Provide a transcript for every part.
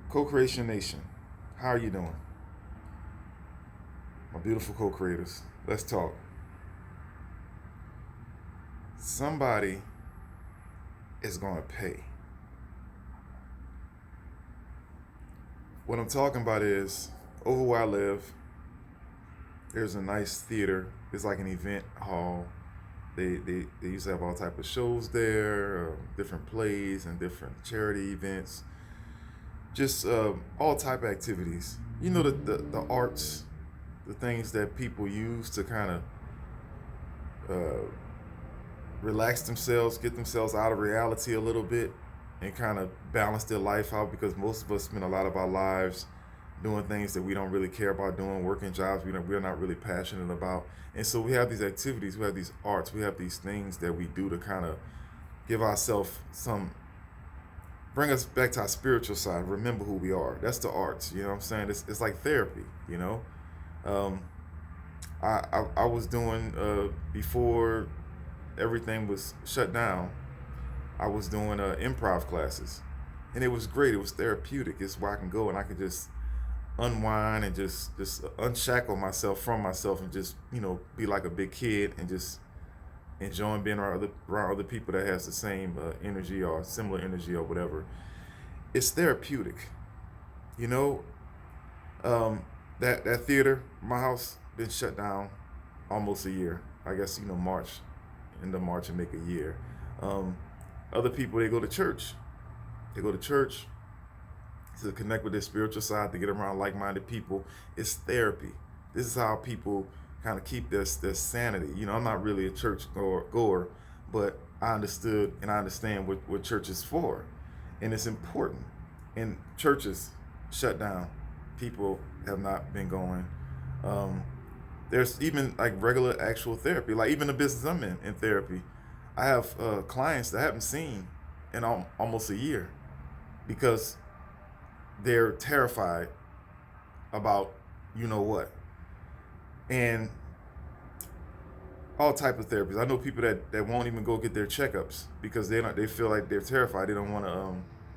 Co-Creation Nation, how are you doing? My beautiful co-creators, let's talk. Somebody is going to pay. What I'm talking about is, over where I live, there's a nice theater. It's like an event hall. They used to have all type of shows there, different plays and different charity events, just all type of activities. You know, the arts, the things that people use to kind of uh, relax themselves, get themselves out of reality a little bit, and kind of balance their life out, because most of us spend a lot of our lives doing things that we don't really care about doing, working jobs we're not really passionate about. And so we have these activities, we have these arts, we have these things that we do to kind of give ourselves some, bring us back to our spiritual side, remember who we are. That's the arts, you know what I'm saying? It's like therapy, you know? Um, I was doing, before everything was shut down, I was doing improv classes. And it was great. It was therapeutic. It's where I can go and I can just unwind and just unshackle myself from myself and just be like a big kid and just enjoying being around other people that has the same energy or similar energy or whatever. It's therapeutic, you know. Um, that theater, my house, been shut down almost a year. I guess March, end of March, and make a year. Um, Other people, they go to church. They go to church to connect with their spiritual side, to get around like-minded people. It's therapy. This is how people kind of keep their sanity. I'm not really a church goer, but I understood and I understand what church is for. And it's important. And churches shut down. People have not been going. Um, there's even like regular actual therapy, like even the business I'm in therapy. I have clients that I haven't seen in almost a year because they're terrified about what, and all type of therapies. I know people that won't even go get their checkups because they feel like they're terrified. They don't want to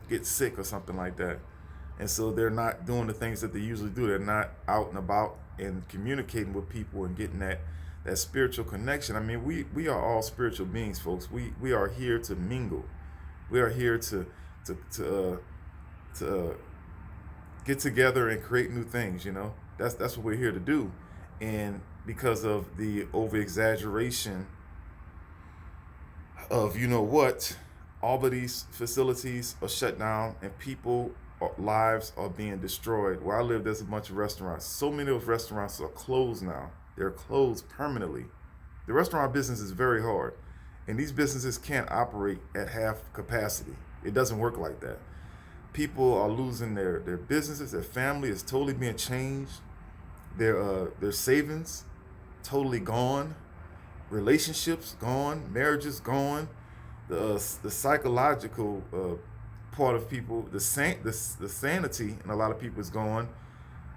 get sick or something like that, and so they're not doing the things that they usually do. They're not out and about and communicating with people and getting that spiritual connection. I mean, we are all spiritual beings, folks. We are here to mingle. We are here to get together and create new things. That's what we're here to do. And because of the over exaggeration of what, all of these facilities are shut down and people lives are being destroyed. Where I live, there's a bunch of restaurants. So many of those restaurants are closed now. They're closed permanently. The restaurant business is very hard, and these businesses can't operate at half capacity. It doesn't work like that. People are losing their businesses. Their family is totally being changed. Their savings totally gone. Relationships gone. Marriages gone. The psychological part of people, the sanity in a lot of people is gone.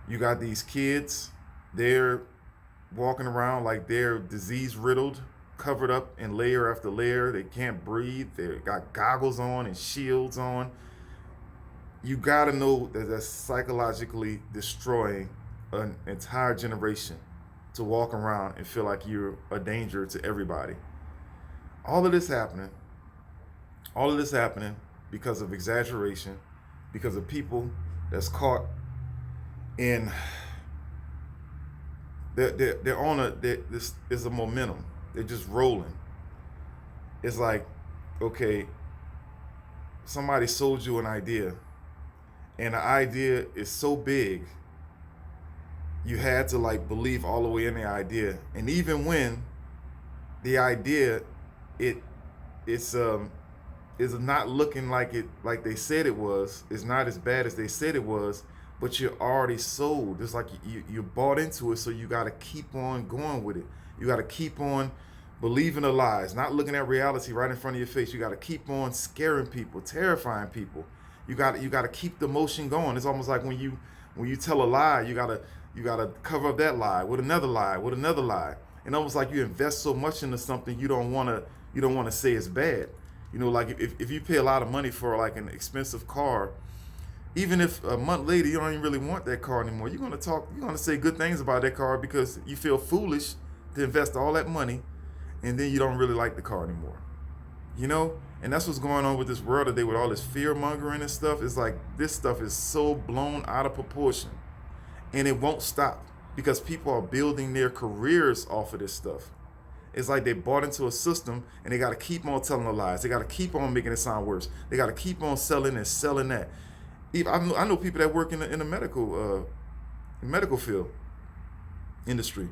You got these kids. They're walking around like they're disease riddled, covered up in layer after layer. They can't breathe. They got goggles on and shields on. You got to know that that's psychologically destroying an entire generation to walk around and feel like you're a danger to everybody. All of this happening, all of this happening because of exaggeration, because of people that's caught in, they're on this is a momentum. They're just rolling. It's like, okay, somebody sold you an idea, and the idea is so big, you had to like believe all the way in the idea. And even when the idea, it it's is not looking like they said it was, it's not as bad as they said it was, but you're already sold. It's like you bought into it, so you got to keep on going with it. You got to keep on believing the lies, not looking at reality right in front of your face. You got to keep on scaring people, terrifying people. You got to keep the motion going. It's almost like when you tell a lie, you got to cover up that lie with another lie, with another lie. And almost like you invest so much into something, you don't want to say it's bad. Like if you pay a lot of money for like an expensive car, Even if a month later you don't even really want that car anymore, you're gonna say good things about that car because you feel foolish to invest all that money and then you don't really like the car anymore. You know? And that's what's going on with this world today with all this fear mongering and stuff. It's like this stuff is so blown out of proportion. And it won't stop because people are building their careers off of this stuff. It's like they bought into a system and they got to keep on telling the lies. They got to keep on making it sound worse. They got to keep on selling and selling that. I know people that work in the medical field industry,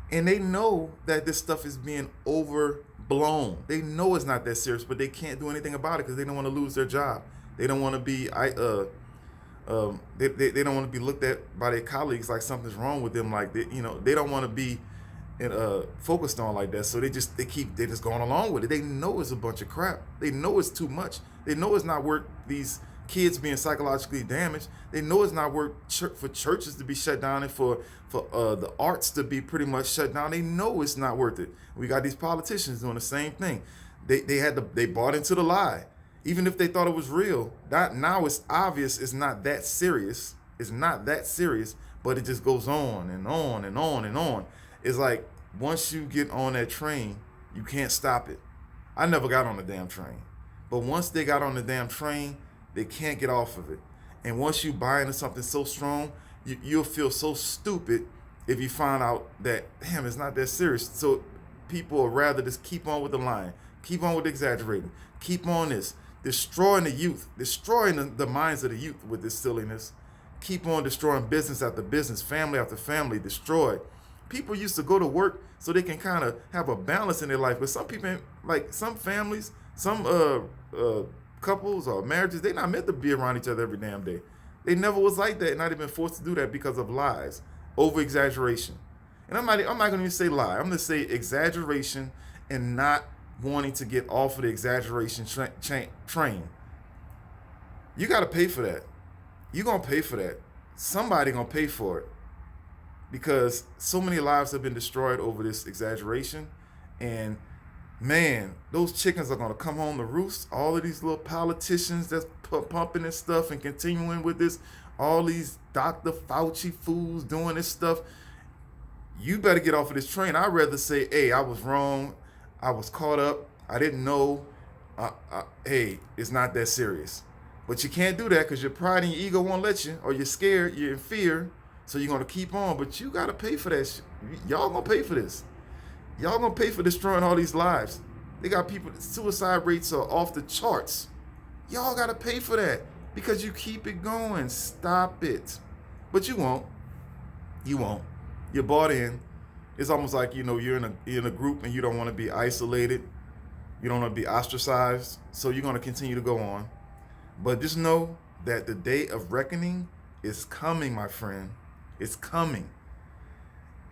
and they know that this stuff is being overblown. They know it's not that serious, but they can't do anything about it because they don't want to lose their job. They don't want to be they don't want to be looked at by their colleagues like something's wrong with them. Like they don't want to be focused on like that. So they just going along with it. They know it's a bunch of crap. They know it's too much. They know it's not worth these kids being psychologically damaged. They know it's not worth for churches to be shut down and for the arts to be pretty much shut down. They know it's not worth it. We got these politicians doing the same thing. They bought into the lie, even if they thought it was real. Now it's obvious it's not that serious. It's not that serious, but it just goes on and on and on and on. It's like once you get on that train, you can't stop it. I never got on the damn train, but once they got on the damn train, they can't get off of it. And once you buy into something so strong, you'll feel so stupid if you find out that, damn, it's not that serious. So people will rather just keep on with the lying, keep on with exaggerating, keep on this, destroying the youth, destroying the minds of the youth with this silliness, keep on destroying business after business, family after family, destroy. People used to go to work so they can kind of have a balance in their life. But some people, like some families, some couples or marriages, they're not meant to be around each other every damn day. They never was like that, and not even forced to do that because of lies, over exaggeration. And I'm not going to even say lie. I'm going to say exaggeration and not wanting to get off of the exaggeration train. You got to pay for that. You're going to pay for that. Somebody going to pay for it. Because so many lives have been destroyed over this exaggeration. And man, those chickens are going to come home to roost. All of these little politicians that's pumping this stuff and continuing with this, all these Dr. Fauci fools doing this stuff. You better get off of this train. I'd rather say, hey, I was wrong. I was caught up. I didn't know. Hey, it's not that serious. But you can't do that because your pride and your ego won't let you, or you're scared, you're in fear. So you're going to keep on, but you got to pay for that shit. Y'all going to pay for this. Y'all going to pay for destroying all these lives. They got people, suicide rates are off the charts. Y'all got to pay for that because you keep it going. Stop it. But you won't. You won't. You're bought in. It's almost like, you're in a group and you don't want to be isolated. You don't want to be ostracized. So you're going to continue to go on. But just know that the day of reckoning is coming, my friend. It's coming.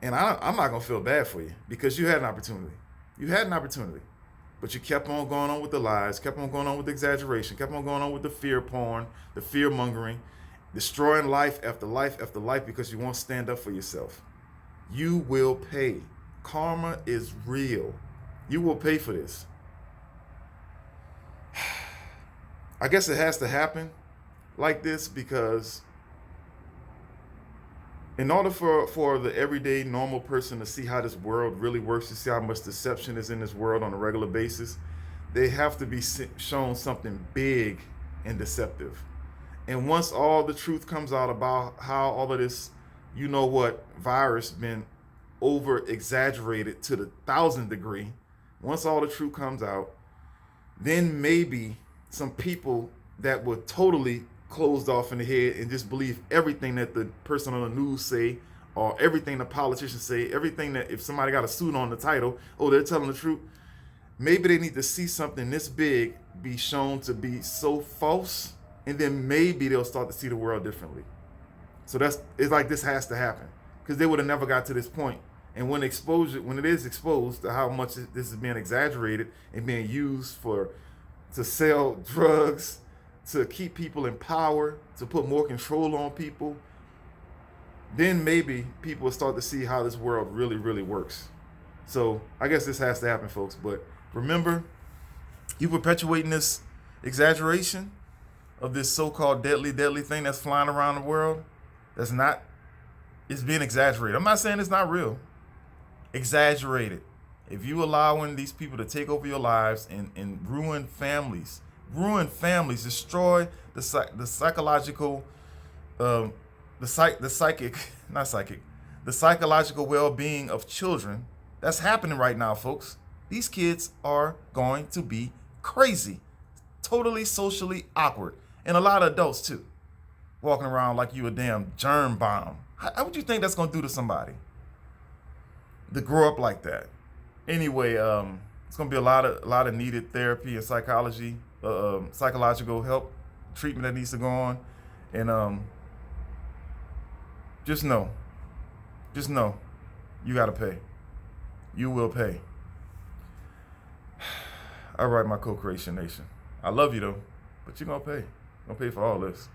And I'm not going to feel bad for you because you had an opportunity. You had an opportunity. But you kept on going on with the lies, kept on going on with the exaggeration, kept on going on with the fear porn, the fear mongering, destroying life after life after life because you won't stand up for yourself. You will pay. Karma is real. You will pay for this. I guess it has to happen like this because in order for the everyday normal person to see how this world really works, to see how much deception is in this world on a regular basis, they have to be shown something big and deceptive. And once all the truth comes out about how all of this, virus been over exaggerated to the 1,000th degree, once all the truth comes out, then maybe some people that were totally closed off in the head and just believe everything that the person on the news say, or everything the politicians say, everything that if somebody got a suit on the title, they're telling the truth. Maybe they need to see something this big be shown to be so false, and then maybe they'll start to see the world differently. So it's like this has to happen because they would have never got to this point. And when it is exposed to how much this is being exaggerated and being used to sell drugs, to keep people in power, to put more control on people, then maybe people will start to see how this world really, really works. So I guess this has to happen, folks. But remember, you perpetuating this exaggeration, of this so-called deadly thing that's flying around the world, that's not, it's being exaggerated. I'm not saying it's not real. Exaggerated. If you allowing these people to take over your lives and ruin families, destroy the psychological, the psychological well-being of children, that's happening right now, folks. These kids are going to be crazy, totally socially awkward, and a lot of adults too, walking around like you a damn germ bomb. How would you think that's gonna do to somebody to grow up like that? Anyway, it's gonna be a lot of needed therapy and psychology, psychological help, treatment that needs to go on, and just know, you gotta pay. You will pay. All right, my co-creation nation. I love you though, but you're gonna pay. You're gonna pay for all this.